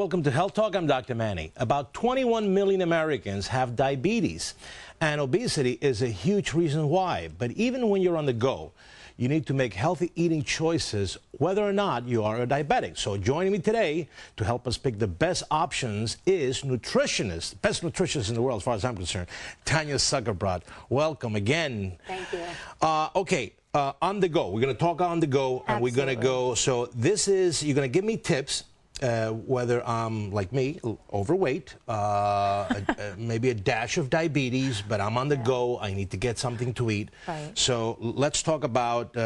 welcome to Health Talk. I'm Dr. Manny. About 21 million Americans have diabetes, and obesity is a huge reason why. But even when you're on the go, you need to make healthy eating choices whether or not you are a diabetic. So joining me today to help us pick the best options is nutritionist, best nutritionist in the world as far as I'm concerned, Tanya Zuckerbrot. Welcome again. Thank you. Okay, on the go. We're going to talk on the go, and Absolutely. we're going to go. So this is, you're going to give me tips. Whether I'm, like me, overweight, maybe a dash of diabetes, but I'm on the go, I need to get something to eat. Right. So let's talk about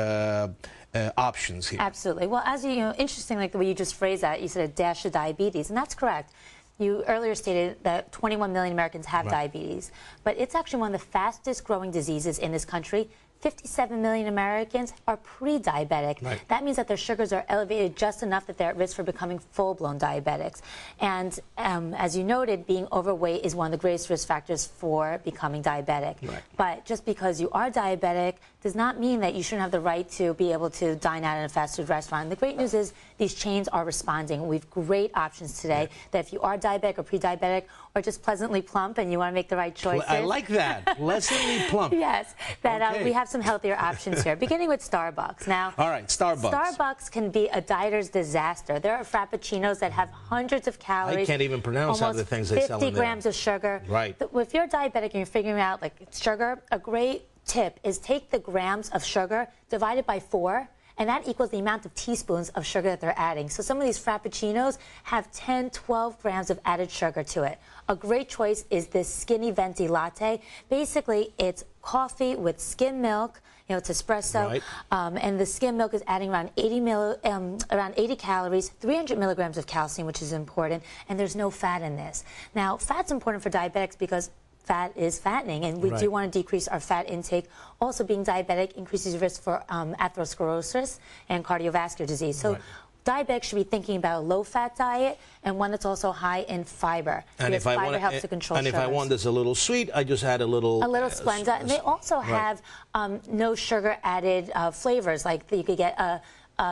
options here. Absolutely. Well, as you know, interesting, like the way you just phrased that, you said a dash of diabetes, and that's correct. You earlier stated that 21 million Americans have diabetes, but it's actually one of the fastest growing diseases in this country. 57 million Americans are pre-diabetic. Right. That means that their sugars are elevated just enough that they're at risk for becoming full-blown diabetics. And as you noted, being overweight is one of the greatest risk factors for becoming diabetic. Right. But just because you are diabetic does not mean that you shouldn't have the right to be able to dine out in a fast food restaurant. And the great news is these chains are responding. We have great options today that if you are diabetic or pre-diabetic or just pleasantly plump and you want to make the right choices. I like that. Pleasantly plump. Yes, that Okay. we have some healthier options here, beginning with Starbucks. Now, All right, Starbucks. Starbucks can be a dieter's disaster. There are frappuccinos that have hundreds of calories. I can't even pronounce half the things they sell in there. 50 grams of sugar. Right. If you're diabetic and you're figuring out like sugar, a great tip is take the grams of sugar, divide it by 4, and that equals the amount of teaspoons of sugar that they're adding. So some of these frappuccinos have 10, 12 grams of added sugar to it. A great choice is this skinny venti latte. Basically, it's coffee with skim milk. You know, it's espresso, Right. And the skim milk is adding around 80 calories, 300 milligrams of calcium, which is important, and there's no fat in this. Now, fat's important for diabetics because fat is fattening, and we do want to decrease our fat intake. Also, being diabetic increases your risk for atherosclerosis and cardiovascular disease. So diabetics should be thinking about a low-fat diet and one that's also high in fiber. And if I fiber want, helps to control and if I sugars. want this a little sweet, I just add a little Splenda. And they also have no sugar added flavors. Like you could get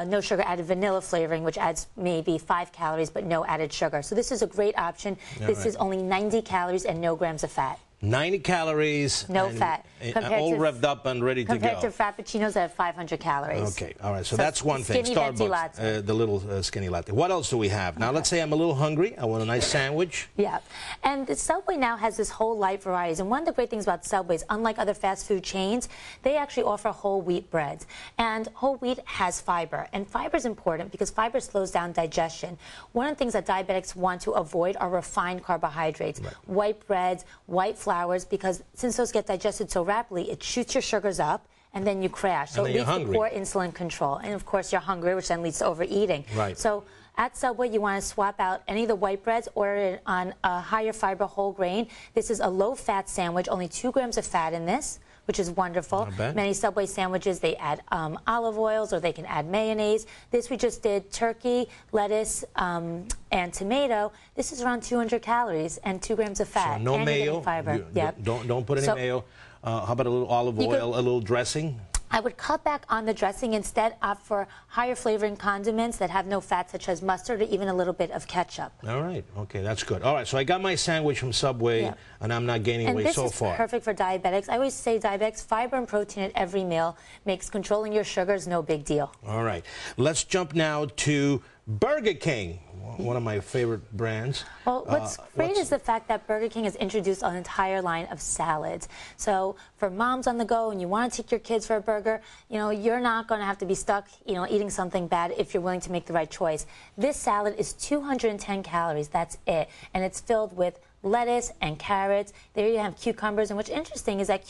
no sugar added vanilla flavoring, which adds maybe 5 calories but no added sugar. So this is a great option. This is only 90 calories and no grams of fat. 90 calories. No fat. All revved up and ready to go. Compared to frappuccinos that have 500 calories. Okay, all right. So that's one thing. Skinny venti latte. Starbucks, the little skinny latte. What else do we have? Now, let's say I'm a little hungry. I want a nice sandwich. Yeah. And the Subway now has this whole light varieties. And one of the great things about Subway is, unlike other fast food chains, they actually offer whole wheat breads. And whole wheat has fiber. And fiber is important because fiber slows down digestion. One of the things that diabetics want to avoid are refined carbohydrates, white breads, white flours, because since those get digested so rapidly, it shoots your sugars up, and then you crash. So it leads to poor insulin control. And of course, you're hungry, which then leads to overeating. Right. So at Subway, you want to swap out any of the white breads, order it on a higher fiber whole grain. This is a low-fat sandwich, only 2 grams of fat in this, which is wonderful. Not bad. Many Subway sandwiches, they add olive oils or they can add mayonnaise. This we just did turkey, lettuce, and tomato. This is around 200 calories and 2 grams of fat. So no and mayo. Fiber. Don't put any mayo. How about a little olive oil, a little dressing? I would cut back on the dressing, instead opt for higher flavoring condiments that have no fat, such as mustard or even a little bit of ketchup. All right. Okay, that's good. All right, so I got my sandwich from Subway, and I'm not gaining weight so far. And this is perfect for diabetics. I always say diabetics, fiber and protein at every meal makes controlling your sugars no big deal. All right. Let's jump now to Burger King, one of my favorite brands. Well, what's great is the fact that Burger King has introduced an entire line of salads. So for moms on the go and you want to take your kids for a burger, you know, you're not going to have to be stuck, you know, eating something bad if you're willing to make the right choice. This salad is 210 calories. That's it. And it's filled with lettuce and carrots. There you have cucumbers, and what's interesting is that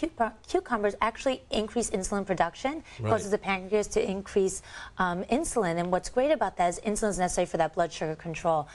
cucumbers actually increase insulin production, causes the pancreas to increase insulin, and what's great about that is insulin is necessary for that blood sugar control.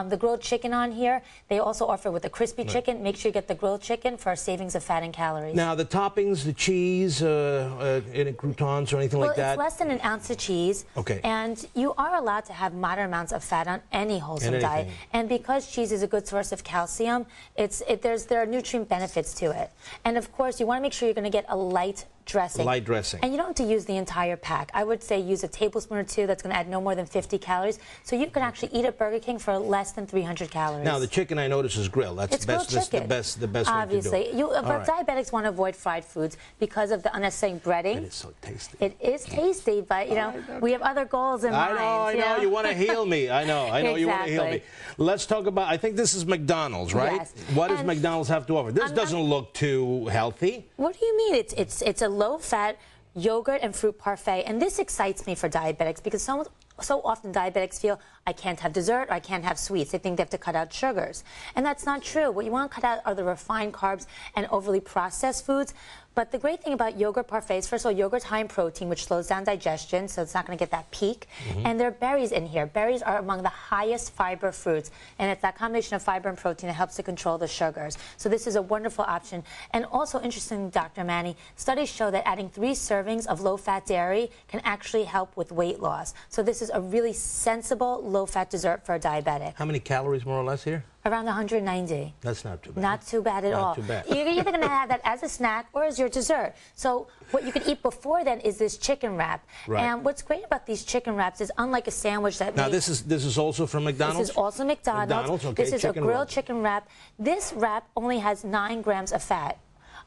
The grilled chicken on here, they also offer with the crispy chicken. Make sure you get the grilled chicken for savings of fat and calories. Now the toppings, the cheese, any croutons or anything like that? Well, it's less than an ounce of cheese. Okay. And you are allowed to have moderate amounts of fat on any wholesome diet. And because cheese is a good source of calcium, there are nutrient benefits to it. And of course, you want to make sure you're going to get a light dressing. Light dressing. And you don't have to use the entire pack. I would say use a tablespoon or two. That's going to add no more than 50 calories. So you can actually eat at Burger King for less than 300 calories. Now, the chicken I notice is grilled. That's it's the best, grilled chicken. the best Obviously. way to do it. But diabetics want to avoid fried foods because of the unnecessary breading. It is so tasty. It is tasty, but, you know, we have other goals in mind. I know. You want to heal me. I know Exactly. you want to heal me. Let's talk about, I think this is McDonald's, right? Yes. What does McDonald's have to offer? This doesn't look too healthy. What do you mean? It's a low-fat yogurt and fruit parfait, and this excites me for diabetics because so often diabetics feel, I can't have dessert, or I can't have sweets. They think they have to cut out sugars. And that's not true. What you want to cut out are the refined carbs and overly processed foods. But the great thing about yogurt parfaits, first of all, yogurt's high in protein, which slows down digestion, so it's not going to get that peak. And there are berries in here. Berries are among the highest fiber fruits, and it's that combination of fiber and protein that helps to control the sugars. So this is a wonderful option. And also, interesting, Dr. Manny, studies show that adding 3 servings of low-fat dairy can actually help with weight loss. So this is a really sensible, low-fat dessert for a diabetic. How many calories, more or less, here? Around 190. That's not too bad. Not too bad at all. Not too bad. You're either going to have that as a snack or as your dessert. So what you can eat before then is this chicken wrap. Right. And what's great about these chicken wraps is, unlike a sandwich that now this is also from McDonald's. This is also McDonald's. Okay. This is a grilled chicken wrap. This wrap only has 9 grams of fat.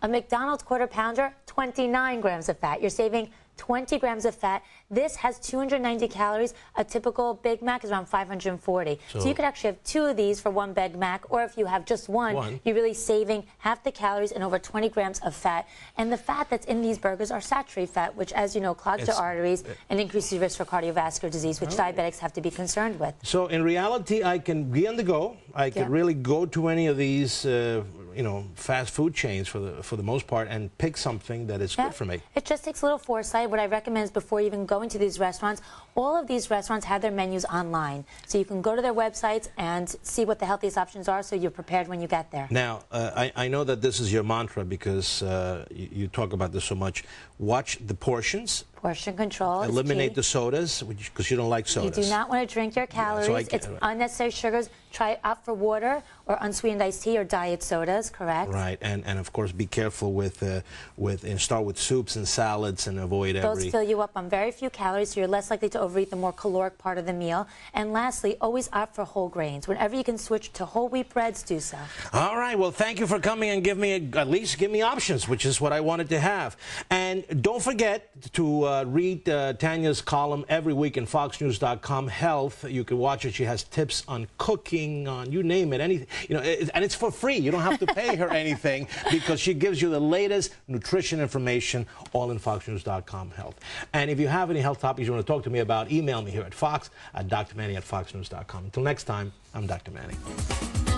A McDonald's quarter pounder, 29 grams of fat. You're saving 20 grams of fat. This has 290 calories. A typical Big Mac is around 540. So you could actually have 2 of these for 1 Big Mac, or if you have just one, you're really saving half the calories and over 20 grams of fat. And the fat that's in these burgers are saturated fat, which, as you know, clogs the arteries and increases risk for cardiovascular disease, which diabetics have to be concerned with. So in reality, I can be on the go. I could really go to any of these fast food chains for the most part and pick something that is good for me. It just takes a little foresight. What I recommend is, before even going to these restaurants, all of these restaurants have their menus online. So you can go to their websites and see what the healthiest options are, so you're prepared when you get there. Now, I know that this is your mantra because you talk about this so much. Watch the portions. Portion control. Eliminate the sodas, because you don't like sodas. You do not want to drink your calories. It's unnecessary sugars. Try opt for water or unsweetened iced tea or diet sodas, correct? Right, and of course be careful and start with soups and salads and avoid Those fill you up on very few calories, so you're less likely to overeat the more caloric part of the meal. And lastly, always opt for whole grains. Whenever you can switch to whole wheat breads, do so. All right, well, thank you for coming and at least give me options, which is what I wanted to have. And don't forget to read Tanya's column every week in FoxNews.com Health. You can watch it. She has tips on cooking, on you name it, anything. And it's for free. You don't have to pay her anything because she gives you the latest nutrition information all in FoxNews.com Health. And if you have any health topics you want to talk to me about, email me here at Fox at drmanny@foxnews.com. Until next time, I'm Dr. Manny.